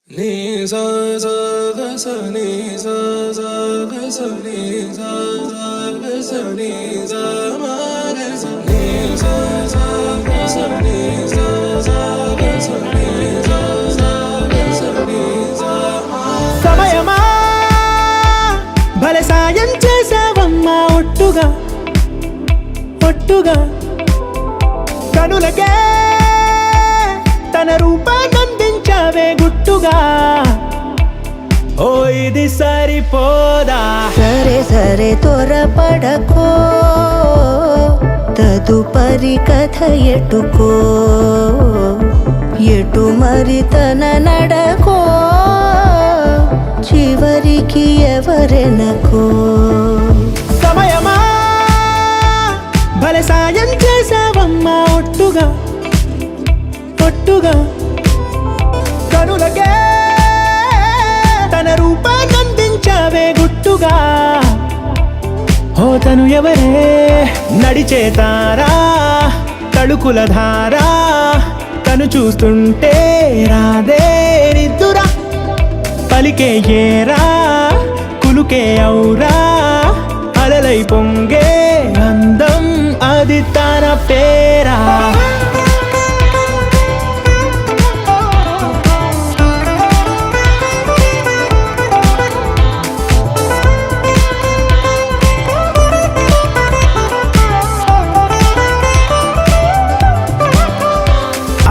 నీ సా సా గ స నీ సా సా గ స నీ సా సా గ స నీ సా మా గ స నీ సా సా గ స నీ సా సా గ స నీ సా సా గ స నీ సా మా సమయమా భలే సాయం చేసావమ్మా ఒట్టుగా ఒట్టుగా కనులకే తన రూపాన్నందించావే గుట్టుగా ఓ ఇది సరిపోదా సరే సరే త్వరపడకో తదుపరి కథ ఎటుకో ఎటు మరి తన నడకో చివరికి ఎవరెనకో సమయమా భలే సాయం చేసావమ్మా ఒట్టుగా ఒట్టుగా కనులకే తన రూపాన్నందించావే గుట్టుగా ఓ తను ఎవరే నడిచే తారా తళుకుల ధారా తను చూస్తుంటే రాదే నిద్దురా పలికే ఏరా కులుకే ఔరా అలలై పొంగే అందం అది తన పేరా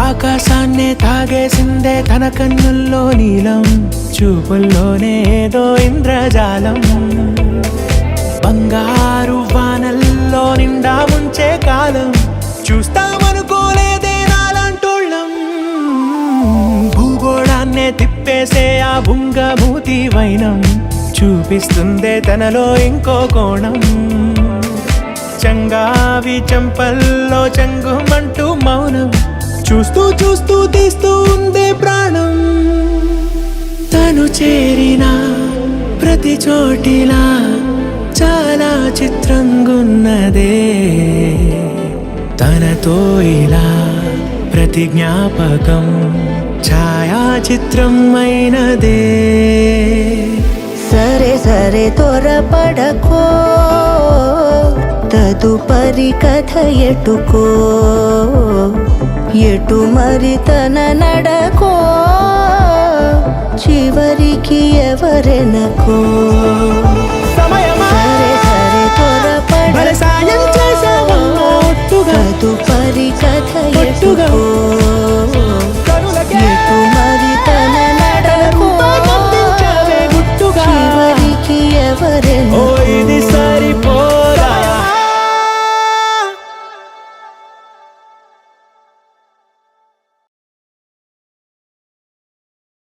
ఆకాశాన్నే తాగేసిందే తన కన్నుల్లో నీలం చూపుల్లోనే ఏదో ఇంద్రజాలం బంగారు వానల్లో నిండా ముంచే కాలం చూస్తామనుకోలేదే నాలాంటోళ్ళం భూగోళాన్నే తిప్పేసే ఆ బుంగమూతి వైనం చూపిస్తుందే తనలో ఇంకో కోణం చంగావి చంపల్లో చంగుమంటూ మౌనం చూస్తూ చూస్తూ తీస్తూ ఉందే ప్రాణం తను చేరిన ప్రతి చోటిలా చాలా చిత్రంగున్నదే తనతో ఇలా ప్రతి జ్ఞాపకం ఛాయాచిత్రం అయినదే సరే సరే త్వరపడకో తదుపరి కథ ఎటుకో ఎటు మరి తన నడకో చివరికి ఎవరెనకో సమయమా సరే సరే భలే సాయం చేసావమ్మా ఒట్టుగా తదుపరి కథ ఒట్టుగా ఎటుకో కనులకే ఎటు మరి తన నడకో రూపాన్నందించావే గుట్టుగా చివరికి ఎవరెనకో